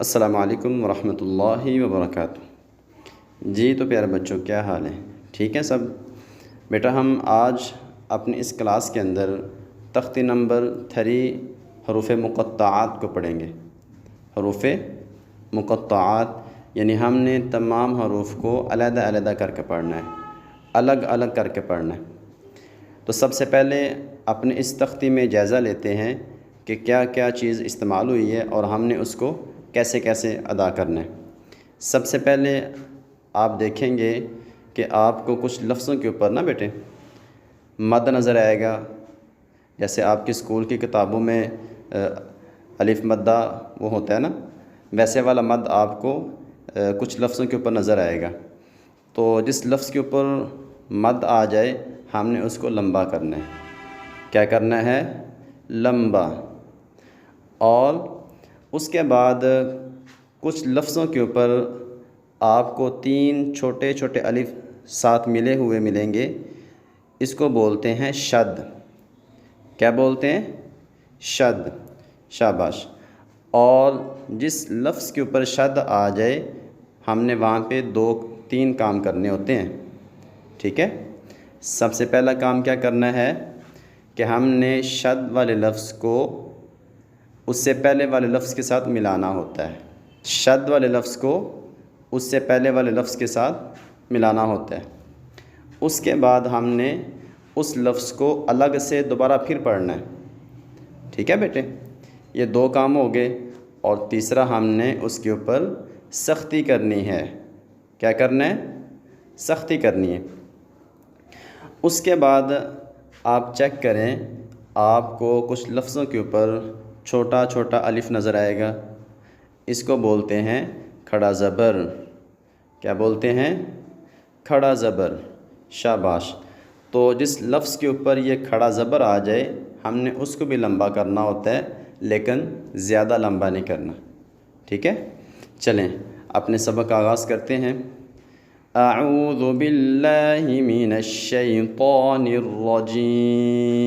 السلام علیکم ورحمۃ اللہ وبرکاتہ۔ جی تو پیارے بچوں، کیا حال ہے؟ ٹھیک ہے سب؟ بیٹا ہم آج اپنی اس کلاس کے اندر تختی نمبر 3 حروف مقطعات کو پڑھیں گے۔ حروف مقطعات یعنی ہم نے تمام حروف کو علیحدہ علیحدہ کر کے پڑھنا ہے، الگ الگ کر کے پڑھنا ہے۔ تو سب سے پہلے اپنے اس تختی میں جائزہ لیتے ہیں کہ کیا کیا چیز استعمال ہوئی ہے اور ہم نے اس کو کیسے کیسے ادا کرنا ہے۔ سب سے پہلے آپ دیکھیں گے کہ آپ کو کچھ لفظوں کے اوپر نا بیٹے مد نظر آئے گا، جیسے آپ کی اسکول کی کتابوں میں الف مدہ وہ ہوتا ہے نا، ویسے والا مد آپ کو کچھ لفظوں کے اوپر نظر آئے گا۔ تو جس لفظ کے اوپر مد آ جائے ہم نے اس کو لمبا کرنا ہے۔ کیا کرنا ہے؟ لمبا۔ اور اس کے بعد کچھ لفظوں کے اوپر آپ کو 3 چھوٹے چھوٹے الف ساتھ ملے ہوئے ملیں گے، اس کو بولتے ہیں شد۔ کیا بولتے ہیں؟ شد۔ شاباش۔ اور جس لفظ کے اوپر شد آ جائے ہم نے وہاں پہ 2-3 کام کرنے ہوتے ہیں، ٹھیک ہے؟ سب سے پہلا کام کیا کرنا ہے کہ ہم نے شد والے لفظ کو اس سے پہلے والے لفظ کے ساتھ ملانا ہوتا ہے۔ شد والے لفظ کو اس سے پہلے والے لفظ کے ساتھ ملانا ہوتا ہے۔ اس کے بعد ہم نے اس لفظ کو الگ سے دوبارہ پھر پڑھنا ہے، ٹھیک ہے بیٹے؟ یہ 2 کام ہو گئے۔ اور تیسرا ہم نے اس کے اوپر سختی کرنی ہے۔ کیا کرنا ہے؟ سختی کرنی ہے۔ اس کے بعد آپ چیک کریں، آپ کو کچھ لفظوں کے اوپر چھوٹا چھوٹا الف نظر آئے گا، اس کو بولتے ہیں کھڑا زبر۔ کیا بولتے ہیں؟ کھڑا زبر۔ شاباش۔ تو جس لفظ کے اوپر یہ کھڑا زبر آ جائے ہم نے اس کو بھی لمبا کرنا ہوتا ہے، لیکن زیادہ لمبا نہیں کرنا، ٹھیک ہے؟ چلیں اپنے سبق کا آغاز کرتے ہیں۔ اعوذ باللہ من الشیطان الرجیم،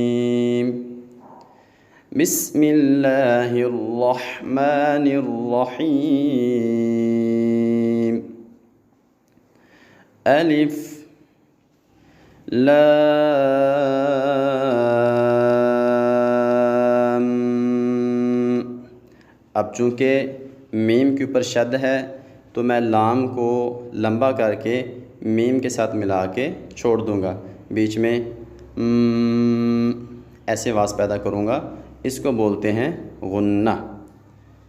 بسم اللہ الرحمن الرحیم۔ الف لام۔ اب چونکہ میم کے اوپر شد ہے تو میں لام کو لمبا کر کے میم کے ساتھ ملا کے چھوڑ دوں گا، بیچ میں ایسے آواز پیدا کروں گا، اس کو بولتے ہیں غنہ۔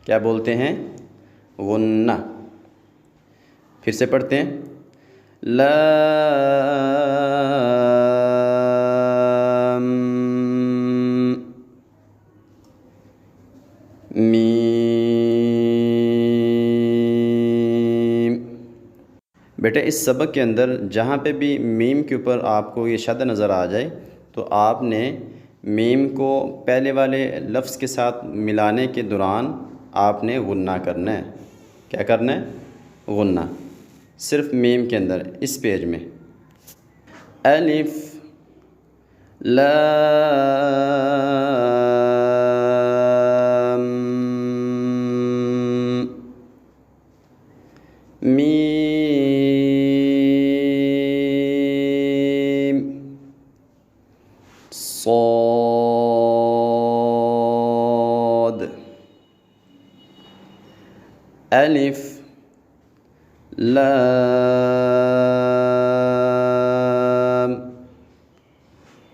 کیا بولتے ہیں؟ غنہ۔ پھر سے پڑھتے ہیں، لام میم۔ بیٹے اس سبق کے اندر جہاں پہ بھی میم کے اوپر آپ کو یہ شد نظر آ جائے تو آپ نے میم کو پہلے والے لفظ کے ساتھ ملانے کے دوران آپ نے غنہ کرنا ہے۔ کیا کرنا ہے؟ غنہ۔ صرف میم کے اندر اس پیج میں الف لام میم صاد الف لام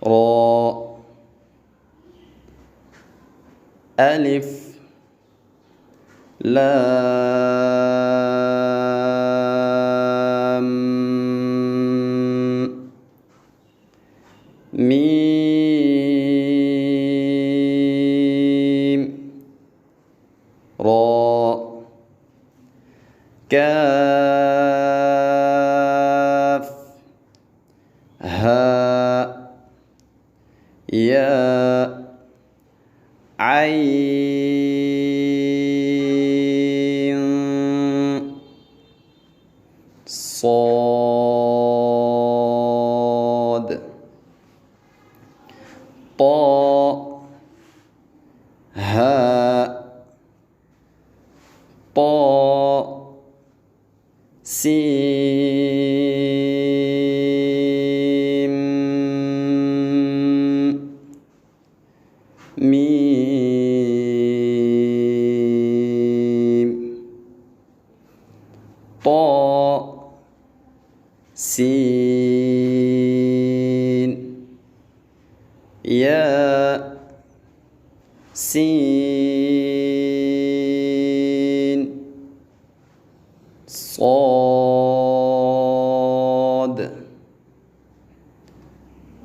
را الف لام میم را کاف ہا یا عین صاد طا ہا طا سين ميم طا سين يا سين صاد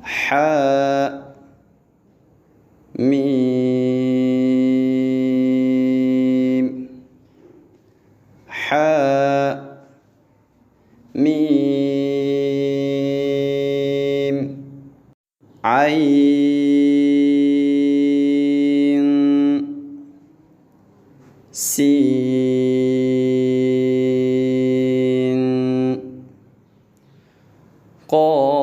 حاء ميم حاء ميم عين سين قاف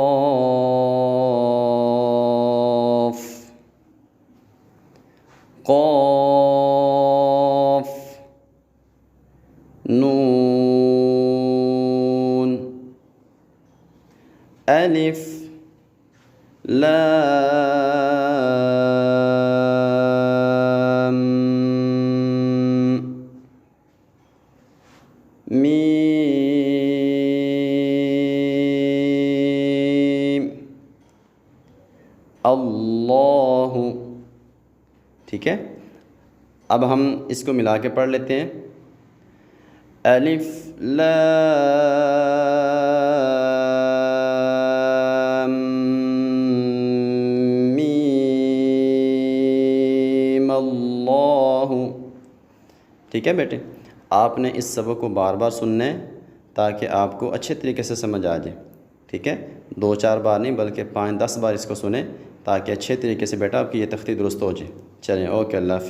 قاف نون ألف لام میم اللہ. ٹھیک ہے، اب ہم اس کو ملا کے پڑھ لیتے ہیں. الف لام میم اللہ. ٹھیک ہے بیٹے، آپ نے اس سبق کو بار بار سننا ہے تاکہ آپ کو اچھے طریقے سے سمجھ آ جائے. ٹھیک ہے، 2-4 بار نہیں بلکہ 5-10 بار اس کو سنیں تاکہ اچھے طریقے سے بیٹا آپ کی یہ تختی درست ہو جائے. چلیں، اوکے، اللہ حافظ.